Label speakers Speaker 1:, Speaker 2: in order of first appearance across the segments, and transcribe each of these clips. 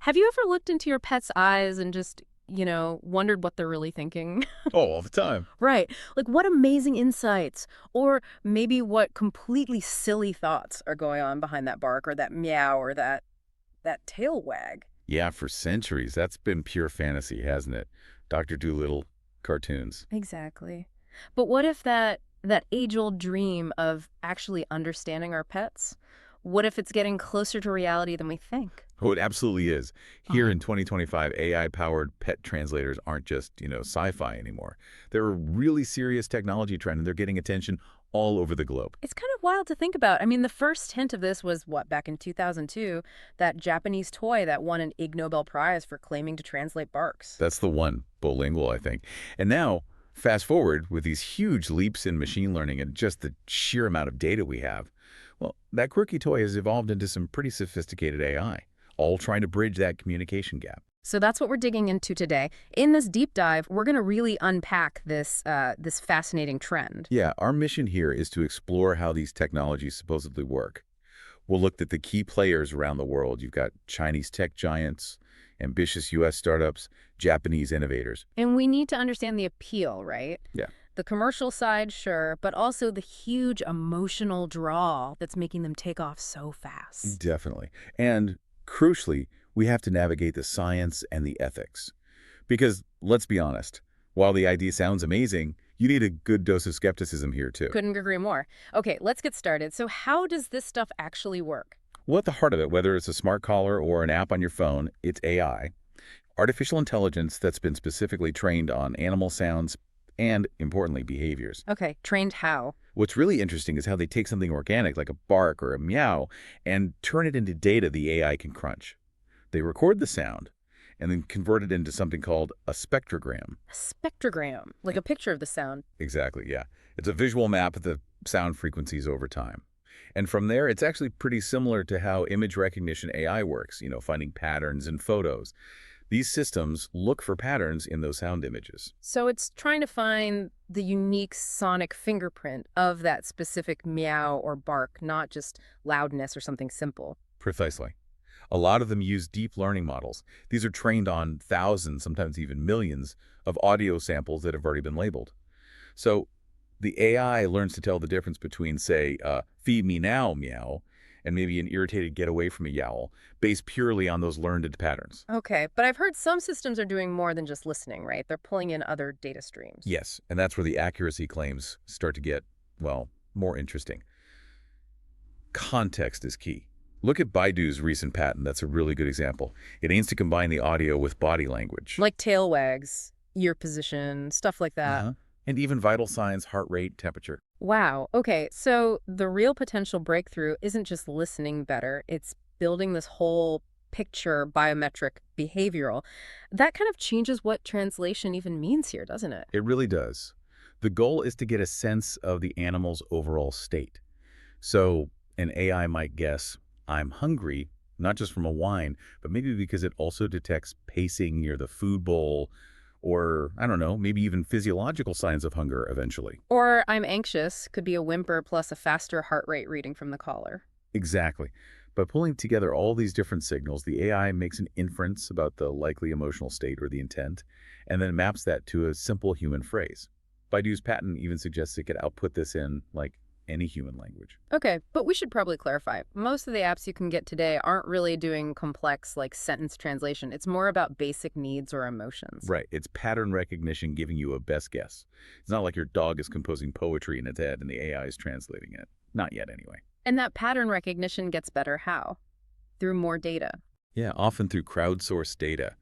Speaker 1: Have you ever looked into your pet's eyes and just, wondered what they're really thinking?
Speaker 2: Oh, all the time.
Speaker 1: Right. Like what amazing insights, or maybe what completely silly thoughts are going on behind that bark or that meow or that tail wag.
Speaker 2: Yeah, for centuries. That's been pure fantasy, hasn't it? Dr. Dolittle cartoons.
Speaker 1: Exactly. But what if that age-old dream of actually understanding our pets? What if it's getting closer to reality than we think?
Speaker 2: Oh, it absolutely is. Here
Speaker 1: Oh.
Speaker 2: in 2025, AI-powered pet translators aren't just, sci-fi anymore. They're a really serious technology trend, and they're getting attention all over the globe.
Speaker 1: It's kind of wild to think about. I mean, the first hint of this was what, back in 2002, that Japanese toy that won an Ig Nobel Prize for claiming to translate barks.
Speaker 2: That's the one, bilingual, I think. And now, fast forward with these huge leaps in machine learning and just the sheer amount of data we have, well, that quirky toy has evolved into some pretty sophisticated AI, all trying to bridge that communication gap.
Speaker 1: So that's what we're digging into today. In this deep dive, we're going to really unpack this fascinating trend.
Speaker 2: Yeah, our mission here is to explore how these technologies supposedly work. We'll look at the key players around the world. You've got Chinese tech giants, ambitious U.S. startups, Japanese innovators.
Speaker 1: And we need to understand the appeal, right?
Speaker 2: Yeah,
Speaker 1: The commercial side, sure, but also the huge emotional draw that's making them take off so fast.
Speaker 2: definitely. And crucially, we have to navigate the science and the ethics. Because let's be honest, while the idea sounds amazing, you need a good dose of skepticism here too.
Speaker 1: Couldn't agree more. Okay, let's get started. So how does this stuff actually work?
Speaker 2: Well, at the heart of it, whether it's a smart collar or an app on your phone, it's AI, artificial intelligence that's been specifically trained on animal sounds and, importantly, behaviors.
Speaker 1: Okay, trained how?
Speaker 2: What's really interesting is how they take something organic like a bark or a meow and turn it into data the AI can crunch. They record the sound and then convert it into something called a spectrogram.
Speaker 1: A spectrogram, like a picture of the sound.
Speaker 2: Exactly, yeah. It's a visual map of the sound frequencies over time. And from there, it's actually pretty similar to how image recognition AI works, finding patterns in photos. These systems look for patterns in those sound images.
Speaker 1: So it's trying to find the unique sonic fingerprint of that specific meow or bark, not just loudness or something simple.
Speaker 2: Precisely. A lot of them use deep learning models. These are trained on thousands, sometimes even millions, of audio samples that have already been labeled. So the AI learns to tell the difference between, say, feed me now, meow, and maybe an irritated get away from me yowl, based purely on those learned patterns.
Speaker 1: Okay, but I've heard some systems are doing more than just listening, right? They're pulling in other data streams.
Speaker 2: Yes, and that's where the accuracy claims start to get, well, more interesting. Context is key. Look at Baidu's recent patent. That's a really good example. It aims to combine the audio with body language.
Speaker 1: Like tail wags, ear position, stuff like that.
Speaker 2: Uh-huh. And even vital signs, heart rate, temperature.
Speaker 1: Wow. Okay, so the real potential breakthrough isn't just listening better, it's building this whole picture biometric behavioral. That kind of changes what translation even means here, doesn't it?
Speaker 2: It really does. The goal is to get a sense of the animal's overall state. So an AI might guess, I'm hungry, not just from a whine, but maybe because it also detects pacing near the food bowl, or, I don't know, maybe even physiological signs of hunger eventually.
Speaker 1: Or I'm anxious could be a whimper plus a faster heart rate reading from the collar.
Speaker 2: Exactly. By pulling together all these different signals, the AI makes an inference about the likely emotional state or the intent, and then maps that to a simple human phrase. Baidu's patent even suggests it could output this in, like, any human language.
Speaker 1: Okay, but we should probably clarify. Most of the apps you can get today aren't really doing complex, like, sentence translation. It's more about basic needs or emotions.
Speaker 2: Right. It's pattern recognition giving you a best guess. It's not like your dog is composing poetry in its head and the AI is translating it. Not yet, anyway.
Speaker 1: And that pattern recognition gets better how? Through more data.
Speaker 2: Yeah, often through crowdsourced data.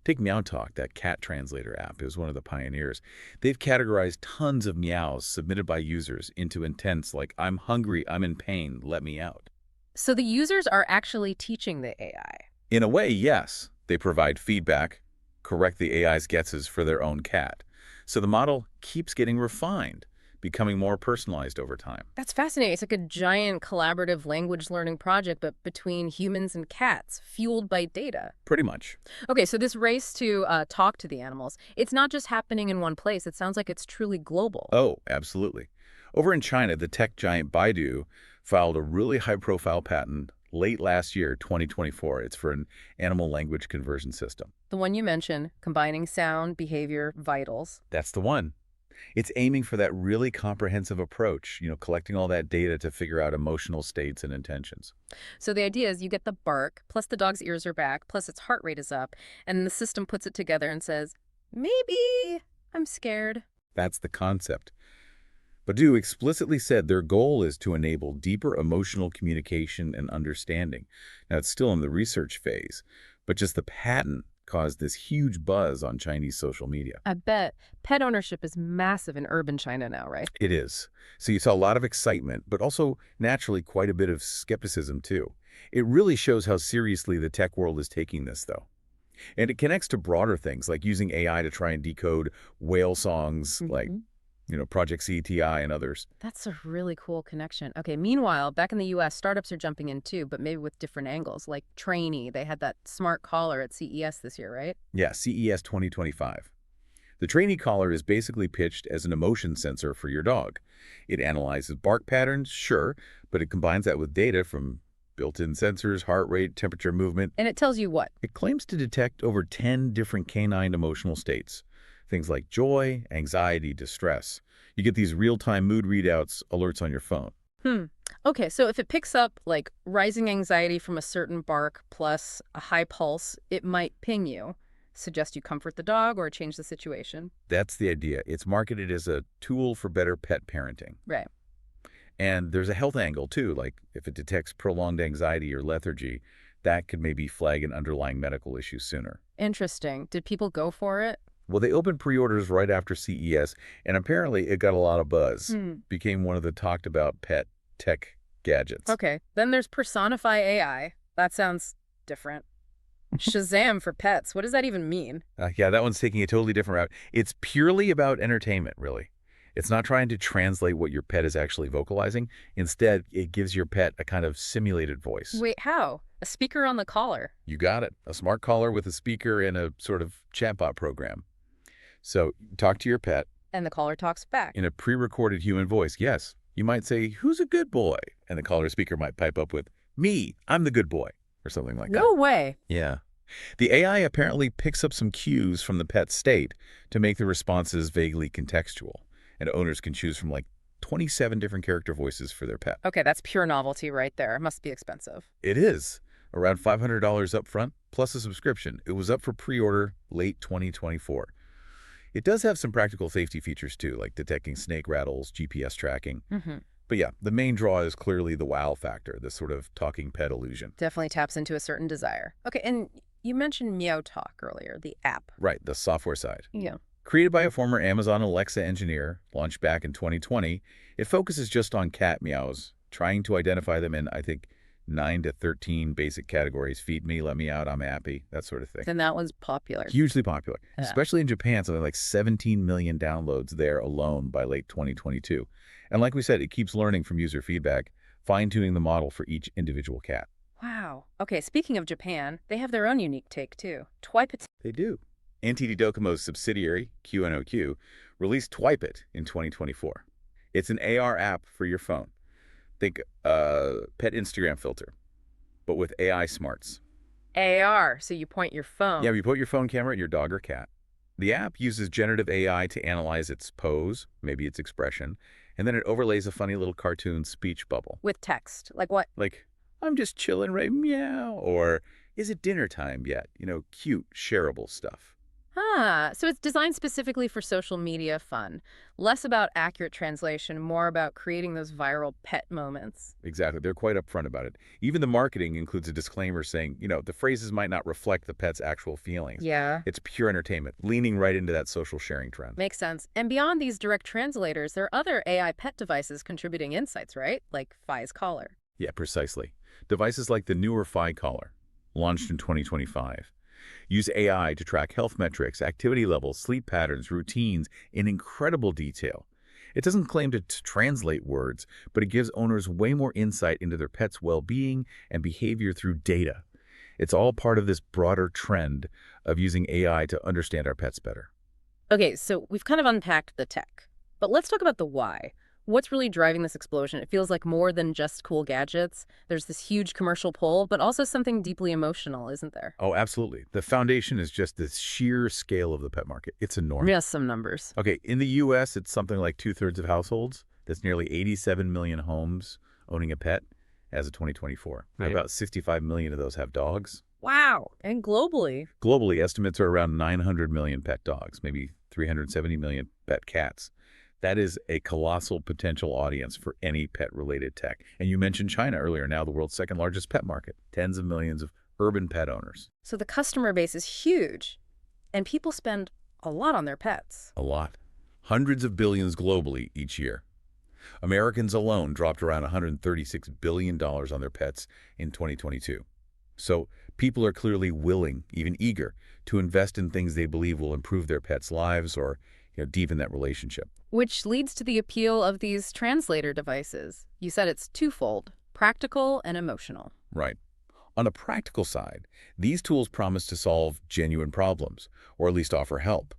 Speaker 2: Take MeowTalk, that cat translator app. It was one of the pioneers. They've categorized tons of meows submitted by users into intents like, I'm hungry, I'm in pain, let me out.
Speaker 1: So the users are actually teaching the AI.
Speaker 2: In a way, yes. They provide feedback, correct the AI's guesses for their own cat. So the model keeps getting refined, becoming more personalized over time.
Speaker 1: That's fascinating. It's like a giant collaborative language learning project, but between humans and cats, fueled by data.
Speaker 2: Pretty much.
Speaker 1: Okay, so this race to talk to the animals, it's not just happening in one place. It sounds like it's truly global.
Speaker 2: Oh, absolutely. Over in China, the tech giant Baidu filed a really high-profile patent late last year, 2024. It's for an animal language conversion system.
Speaker 1: The one you mentioned, combining sound, behavior, vitals.
Speaker 2: That's the one. It's aiming for that really comprehensive approach, collecting all that data to figure out emotional states and intentions.
Speaker 1: So the idea is you get the bark, plus the dog's ears are back, plus its heart rate is up, and the system puts it together and says, maybe I'm scared.
Speaker 2: That's the concept. Baidu explicitly said their goal is to enable deeper emotional communication and understanding. Now, it's still in the research phase, but just the patent caused this huge buzz on Chinese social media.
Speaker 1: I bet pet ownership is massive in urban China now, right?
Speaker 2: It is. So you saw a lot of excitement, but also naturally quite a bit of skepticism too. It really shows how seriously the tech world is taking this, though. And it connects to broader things like using AI to try and decode whale songs like Project CTI and others.
Speaker 1: That's a really cool connection. Okay, meanwhile, back in the US, startups are jumping in too, but maybe with different angles. Like Traini, they had that smart collar at CES this year, right?
Speaker 2: Yeah, CES 2025. The Traini collar is basically pitched as an emotion sensor for your dog. It analyzes bark patterns, sure, but it combines that with data from built-in sensors, heart rate, temperature, movement.
Speaker 1: And it tells you what?
Speaker 2: It claims to detect over 10 different canine emotional states. Things like joy, anxiety, distress. You get these real-time mood readouts, alerts on your phone.
Speaker 1: Okay, so if it picks up, like, rising anxiety from a certain bark plus a high pulse, it might ping you, suggest you comfort the dog or change the situation.
Speaker 2: That's the idea. It's marketed as a tool for better pet parenting.
Speaker 1: Right.
Speaker 2: And there's a health angle, too, like if it detects prolonged anxiety or lethargy, that could maybe flag an underlying medical issue sooner.
Speaker 1: Interesting. Did people go for it?
Speaker 2: Well, they opened pre-orders right after CES, and apparently it got a lot of buzz. Became one of the talked-about pet tech gadgets.
Speaker 1: Okay, then there's Personify AI. That sounds different. Shazam for pets. What does that even mean?
Speaker 2: Yeah, that one's taking a totally different route. It's purely about entertainment, really. It's not trying to translate what your pet is actually vocalizing. Instead, it gives your pet a kind of simulated voice.
Speaker 1: Wait, how? A speaker on the collar?
Speaker 2: You got it. A smart collar with a speaker and a sort of chatbot program. So talk to your pet.
Speaker 1: And the collar talks back.
Speaker 2: In a pre-recorded human voice, yes. You might say, "Who's a good boy?" And the collar speaker might pipe up with, "Me, I'm the good boy," or something like that.
Speaker 1: No way.
Speaker 2: Yeah. The AI apparently picks up some cues from the pet's state to make the responses vaguely contextual. And owners can choose from like 27 different character voices for their pet.
Speaker 1: Okay, that's pure novelty right there. Must be expensive.
Speaker 2: It is. Around $500 up front, plus a subscription. It was up for pre-order late 2024. It does have some practical safety features too, like detecting snake rattles, GPS tracking. But yeah, the main draw is clearly the wow factor, this sort of talking pet illusion.
Speaker 1: Definitely taps into a certain desire. Okay, and you mentioned MeowTalk earlier, the app.
Speaker 2: Right, the software side.
Speaker 1: Yeah.
Speaker 2: Created by a former Amazon Alexa engineer, launched back in 2020, it focuses just on cat meows, trying to identify them in, I think, 9 to 13 basic categories. Feed me, let me out, I'm happy, that sort of thing.
Speaker 1: Then that one's popular.
Speaker 2: Hugely popular,
Speaker 1: Yeah.
Speaker 2: especially in Japan, something like 17 million downloads there alone by late 2022. And like we said, it keeps learning from user feedback, fine-tuning the model for each individual cat.
Speaker 1: Wow. Okay, speaking of Japan, they have their own unique take too. Twipet.
Speaker 2: They do. NTT Docomo's subsidiary, QNOQ, released Twipet in 2024. It's an AR app for your phone. Think pet Instagram filter, but with AI smarts.
Speaker 1: AR, so you point your phone.
Speaker 2: Yeah, you put your phone camera at your dog or cat. The app uses generative AI to analyze its pose, maybe its expression, and then it overlays a funny little cartoon speech bubble.
Speaker 1: With text. Like what?
Speaker 2: Like, "I'm just chilling, right? Meow." Or, "Is it dinner time yet?" Cute, shareable stuff.
Speaker 1: So it's designed specifically for social media fun. Less about accurate translation, more about creating those viral pet moments.
Speaker 2: Exactly. They're quite upfront about it. Even the marketing includes a disclaimer saying, the phrases might not reflect the pet's actual feelings.
Speaker 1: Yeah.
Speaker 2: It's pure entertainment, leaning right into that social sharing trend.
Speaker 1: Makes sense. And beyond these direct translators, there are other AI pet devices contributing insights, right? Like Fi's collar.
Speaker 2: Yeah, precisely. Devices like the newer Fi collar, launched in 2025, use AI to track health metrics, activity levels, sleep patterns, routines in incredible detail. It doesn't claim to translate words, but it gives owners way more insight into their pet's well-being and behavior through data. It's all part of this broader trend of using AI to understand our pets better.
Speaker 1: Okay, so we've kind of unpacked the tech, but let's talk about the why. What's really driving this explosion? It feels like more than just cool gadgets. There's this huge commercial pull, but also something deeply emotional, isn't there?
Speaker 2: Oh, absolutely. The foundation is just the sheer scale of the pet market. It's enormous.
Speaker 1: Yes, some numbers.
Speaker 2: Okay, in the U.S., it's something like two-thirds of households. That's nearly 87 million homes owning a pet as of 2024.
Speaker 1: Right.
Speaker 2: About 65 million of those have dogs.
Speaker 1: Wow. And globally.
Speaker 2: Globally, estimates are around 900 million pet dogs, maybe 370 million pet cats. That is a colossal potential audience for any pet-related tech. And you mentioned China earlier, now the world's second largest pet market, tens of millions of urban pet owners.
Speaker 1: So the customer base is huge, and people spend a lot on their pets.
Speaker 2: A lot. Hundreds of billions globally each year. Americans alone dropped around $136 billion on their pets in 2022. So people are clearly willing, even eager, to invest in things they believe will improve their pets' lives or deepen that relationship.
Speaker 1: Which leads to the appeal of these translator devices. You said it's twofold, practical and emotional.
Speaker 2: Right. On the practical side, these tools promise to solve genuine problems, or at least offer help.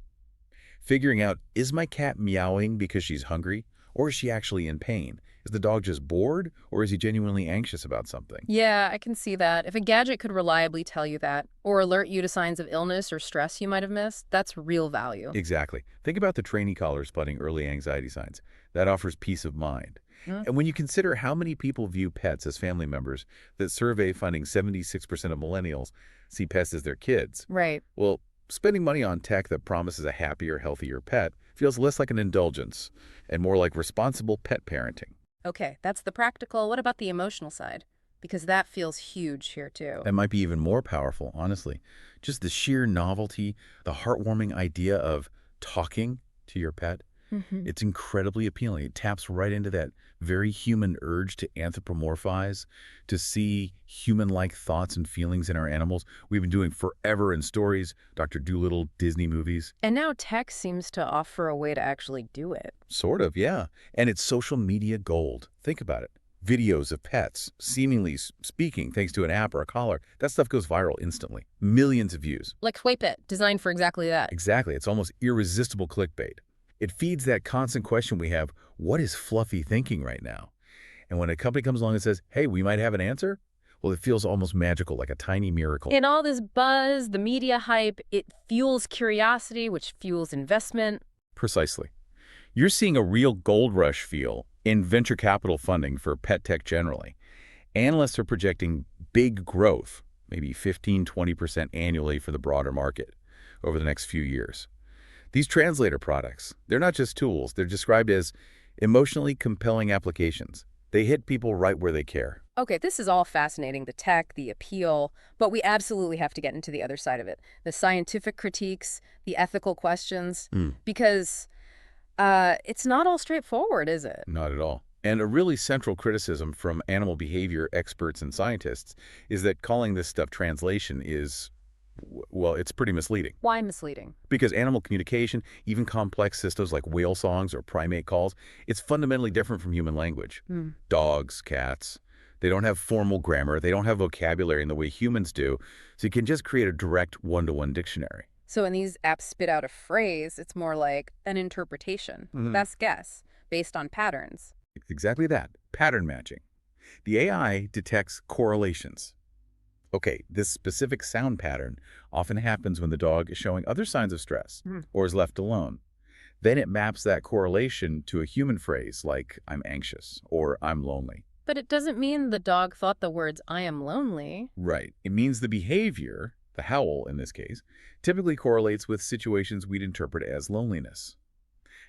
Speaker 2: Figuring out, is my cat meowing because she's hungry, or is she actually in pain? Is the dog just bored, or is he genuinely anxious about something?
Speaker 1: Yeah, I can see that. If a gadget could reliably tell you that, or alert you to signs of illness or stress you might have missed, that's real value.
Speaker 2: Exactly. Think about the Traini collar spotting early anxiety signs. That offers peace of mind.
Speaker 1: Huh?
Speaker 2: And when you consider how many people view pets as family members, that survey finding 76% of millennials see pets as their kids.
Speaker 1: Right.
Speaker 2: Well, spending money on tech that promises a happier, healthier pet feels less like an indulgence and more like responsible pet parenting.
Speaker 1: Okay, that's the practical. What about the emotional side? Because that feels huge here, too.
Speaker 2: That might be even more powerful, honestly. Just the sheer novelty, the heartwarming idea of talking to your pet. It's incredibly appealing. It taps right into that very human urge to anthropomorphize, to see human-like thoughts and feelings in our animals. We've been doing forever in stories, Dr. Dolittle, Disney movies.
Speaker 1: And now tech seems to offer a way to actually do it.
Speaker 2: Sort of, yeah. And it's social media gold. Think about it. Videos of pets seemingly speaking thanks to an app or a collar. That stuff goes viral instantly. Millions of views.
Speaker 1: Like Swipe It, designed for exactly that.
Speaker 2: Exactly. It's almost irresistible clickbait. It feeds that constant question we have, what is Fluffy thinking right now? And when a company comes along and says, hey, we might have an answer, well, it feels almost magical, like a tiny miracle.
Speaker 1: In all this buzz, the media hype, it fuels curiosity, which fuels investment.
Speaker 2: Precisely. You're seeing a real gold rush feel in venture capital funding for pet tech generally. Analysts are projecting big growth, maybe 15–20% annually for the broader market over the next few years. These translator products, they're not just tools. They're described as emotionally compelling applications. They hit people right where they care.
Speaker 1: Okay, this is all fascinating, the tech, the appeal, but we absolutely have to get into the other side of it. The scientific critiques, the ethical questions, because it's not all straightforward, is it?
Speaker 2: Not at all. And a really central criticism from animal behavior experts and scientists is that calling this stuff translation is, well, it's pretty misleading.
Speaker 1: Why misleading?
Speaker 2: Because animal communication, even complex systems like whale songs or primate calls, it's fundamentally different from human language. Dogs, cats, they don't have formal grammar. They don't have vocabulary in the way humans do. So you can just create a direct one-to-one dictionary.
Speaker 1: So when these apps spit out a phrase, it's more like an interpretation, best guess, based on patterns.
Speaker 2: Exactly that, pattern matching. The AI detects correlations. Okay, this specific sound pattern often happens when the dog is showing other signs of stress or is left alone. Then it maps that correlation to a human phrase like, I'm anxious or I'm lonely.
Speaker 1: But it doesn't mean the dog thought the words, I am lonely.
Speaker 2: Right. It means the behavior, the howl in this case, typically correlates with situations we'd interpret as loneliness.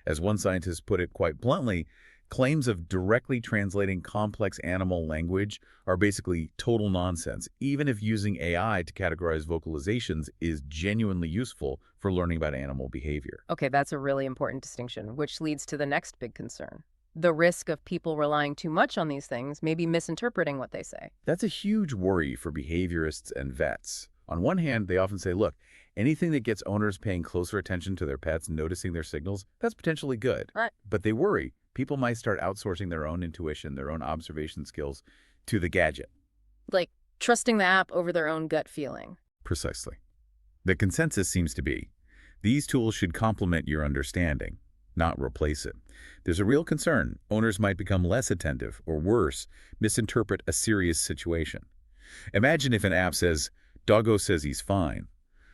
Speaker 2: As one scientist put it quite bluntly, claims of directly translating complex animal language are basically total nonsense, even if using AI to categorize vocalizations is genuinely useful for learning about animal behavior.
Speaker 1: Okay, that's a really important distinction, which leads to the next big concern. The risk of people relying too much on these things, maybe misinterpreting what they say.
Speaker 2: That's a huge worry for behaviorists and vets. On one hand, they often say, look, anything that gets owners paying closer attention to their pets and noticing their signals, that's potentially good.
Speaker 1: Right.
Speaker 2: But they worry people might start outsourcing their own intuition, their own observation skills to the gadget.
Speaker 1: Like trusting the app over their own gut feeling.
Speaker 2: Precisely. The consensus seems to be, these tools should complement your understanding, not replace it. There's a real concern. Owners might become less attentive, or worse, misinterpret a serious situation. Imagine if an app says, "Doggo says he's fine,"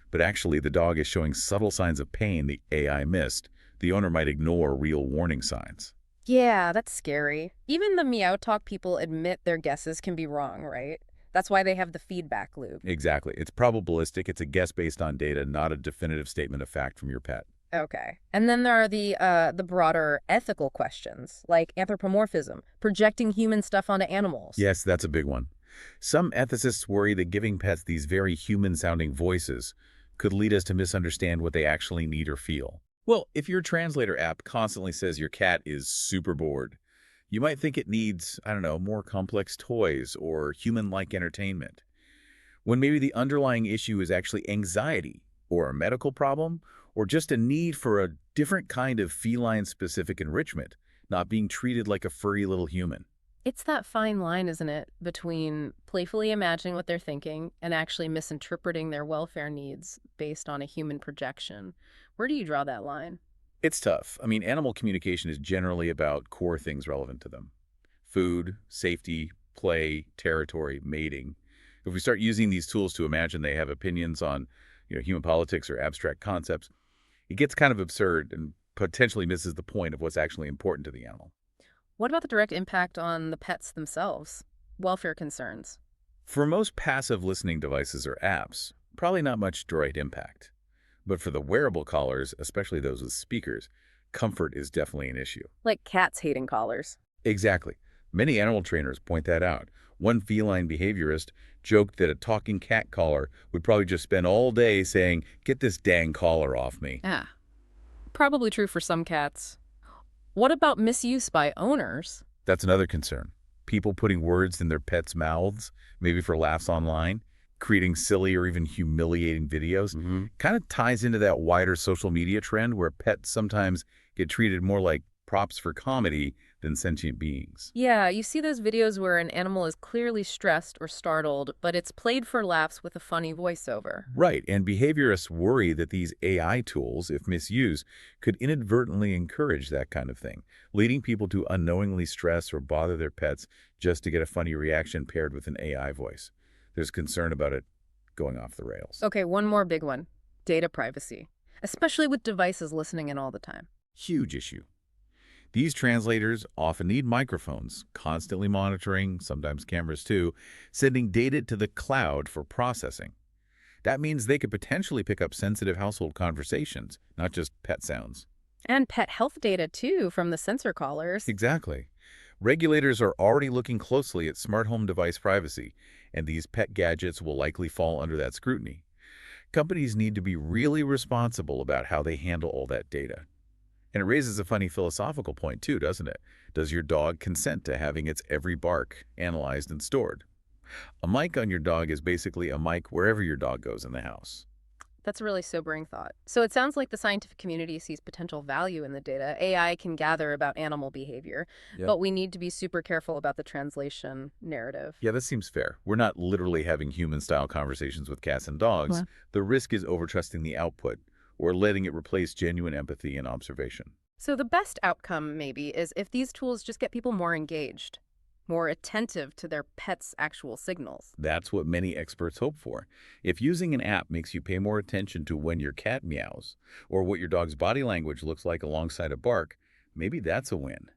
Speaker 2: but actually the dog is showing subtle signs of pain the AI missed. The owner might ignore real warning signs.
Speaker 1: Yeah, that's scary. Even the MeowTalk people admit their guesses can be wrong, right? That's why they have the feedback loop.
Speaker 2: Exactly. It's probabilistic. It's a guess based on data, not a definitive statement of fact from your pet.
Speaker 1: Okay. And then there are the broader ethical questions, like anthropomorphism, projecting human stuff onto animals.
Speaker 2: Yes, that's a big one. Some ethicists worry that giving pets these very human-sounding voices could lead us to misunderstand what they actually need or feel. Well, if your translator app constantly says your cat is super bored, you might think it needs, I don't know, more complex toys or human-like entertainment, when maybe the underlying issue is actually anxiety or a medical problem or just a need for a different kind of feline-specific enrichment, not being treated like a furry little human.
Speaker 1: It's that fine line, isn't it, between playfully imagining what they're thinking and actually misinterpreting their welfare needs based on a human projection. Where do you draw that line?
Speaker 2: It's tough. I mean, animal communication is generally about core things relevant to them. Food, safety, play, territory, mating. If we start using these tools to imagine they have opinions on, human politics or abstract concepts, it gets kind of absurd and potentially misses the point of what's actually important to the animal.
Speaker 1: What about the direct impact on the pets themselves? Welfare concerns.
Speaker 2: For most passive listening devices or apps, probably not much direct impact. But for the wearable collars, especially those with speakers, comfort is definitely an issue.
Speaker 1: Like cats hating collars.
Speaker 2: Exactly. Many animal trainers point that out. One feline behaviorist joked that a talking cat collar would probably just spend all day saying, "Get this dang collar off me."
Speaker 1: Ah, probably true for some cats. What about misuse by owners?
Speaker 2: That's another concern. People putting words in their pets' mouths, maybe for laughs online, creating silly or even humiliating videos, kind of ties into that wider social media trend where pets sometimes get treated more like props for comedy than sentient beings.
Speaker 1: Yeah, you see those videos where an animal is clearly stressed or startled, but it's played for laughs with a funny voiceover.
Speaker 2: Right, and behaviorists worry that these AI tools, if misused, could inadvertently encourage that kind of thing, leading people to unknowingly stress or bother their pets just to get a funny reaction paired with an AI voice. There's concern about it going off the rails.
Speaker 1: Okay, one more big one. Data privacy, especially with devices listening in all the time.
Speaker 2: Huge issue. These translators often need microphones, constantly monitoring, sometimes cameras too, sending data to the cloud for processing. That means they could potentially pick up sensitive household conversations, not just pet sounds.
Speaker 1: And pet health data, too, from the sensor collars.
Speaker 2: Exactly. Regulators are already looking closely at smart home device privacy, and these pet gadgets will likely fall under that scrutiny. Companies need to be really responsible about how they handle all that data. And it raises a funny philosophical point too, doesn't it? Does your dog consent to having its every bark analyzed and stored? A mic on your dog is basically a mic wherever your dog goes in the house.
Speaker 1: That's a really sobering thought. So it sounds like the scientific community sees potential value in the data AI can gather about animal behavior,
Speaker 2: Yeah.
Speaker 1: but we need to be super careful about the translation narrative.
Speaker 2: Yeah, that seems fair. We're not literally having human-style conversations with cats and dogs.
Speaker 1: Well.
Speaker 2: The risk is overtrusting the output or letting it replace genuine empathy and observation.
Speaker 1: So the best outcome, maybe, is if these tools just get people more engaged, more attentive to their pets' actual signals.
Speaker 2: That's what many experts hope for. If using an app makes you pay more attention to when your cat meows or what your dog's body language looks like alongside a bark, maybe that's a win.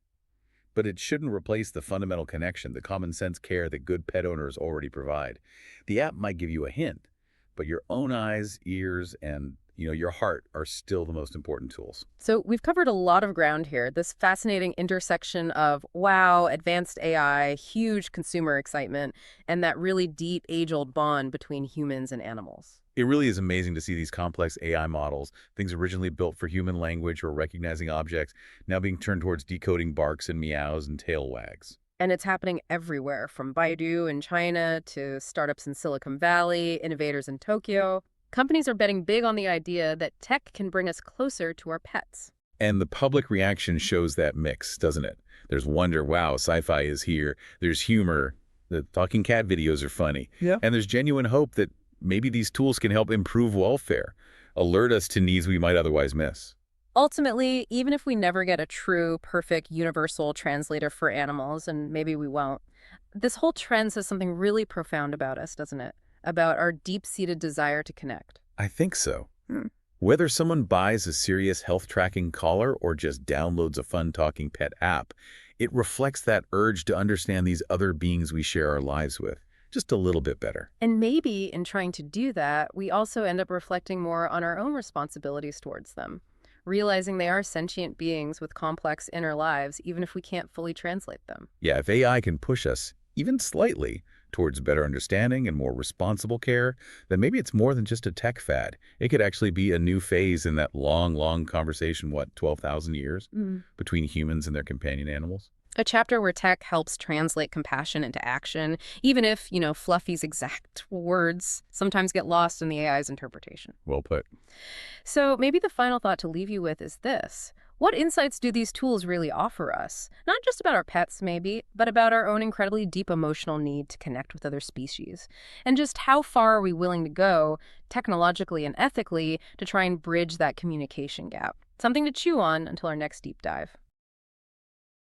Speaker 2: But it shouldn't replace the fundamental connection, the common sense care that good pet owners already provide. The app might give you a hint, but your own eyes, ears, and your heart are still the most important tools.
Speaker 1: So we've covered a lot of ground here, this fascinating intersection of, wow, advanced AI, huge consumer excitement, and that really deep age-old bond between humans and animals.
Speaker 2: It really is amazing to see these complex AI models, things originally built for human language or recognizing objects, now being turned towards decoding barks and meows and tail wags.
Speaker 1: And it's happening everywhere, from Baidu in China to startups in Silicon Valley, innovators in Tokyo. Companies are betting big on the idea that tech can bring us closer to our pets.
Speaker 2: And the public reaction shows that mix, doesn't it? There's wonder, wow, sci-fi is here. There's humor. The talking cat videos are funny.
Speaker 3: Yeah.
Speaker 2: And there's genuine hope that maybe these tools can help improve welfare, alert us to needs we might otherwise miss.
Speaker 1: Ultimately, even if we never get a true, perfect, universal translator for animals, and maybe we won't, this whole trend says something really profound about us, doesn't it? About our deep-seated desire to connect.
Speaker 2: I think so. Whether someone buys a serious health tracking collar or just downloads a fun talking pet app, it reflects that urge to understand these other beings we share our lives with just a little bit better.
Speaker 1: And maybe in trying to do that, we also end up reflecting more on our own responsibilities towards them, realizing they are sentient beings with complex inner lives, even if we can't fully translate them.
Speaker 2: Yeah, if AI can push us, even slightly, towards better understanding and more responsible care, then maybe it's more than just a tech fad. It could actually be a new phase in that long, long conversation, what, 12,000 years, between humans and their companion animals?
Speaker 1: A chapter where tech helps translate compassion into action, even if, Fluffy's exact words sometimes get lost in the AI's interpretation.
Speaker 2: Well put.
Speaker 1: So maybe the final thought to leave you with is this. What insights do these tools really offer us? Not just about our pets, maybe, but about our own incredibly deep emotional need to connect with other species. And just how far are we willing to go, technologically and ethically, to try and bridge that communication gap? Something to chew on until our next deep dive.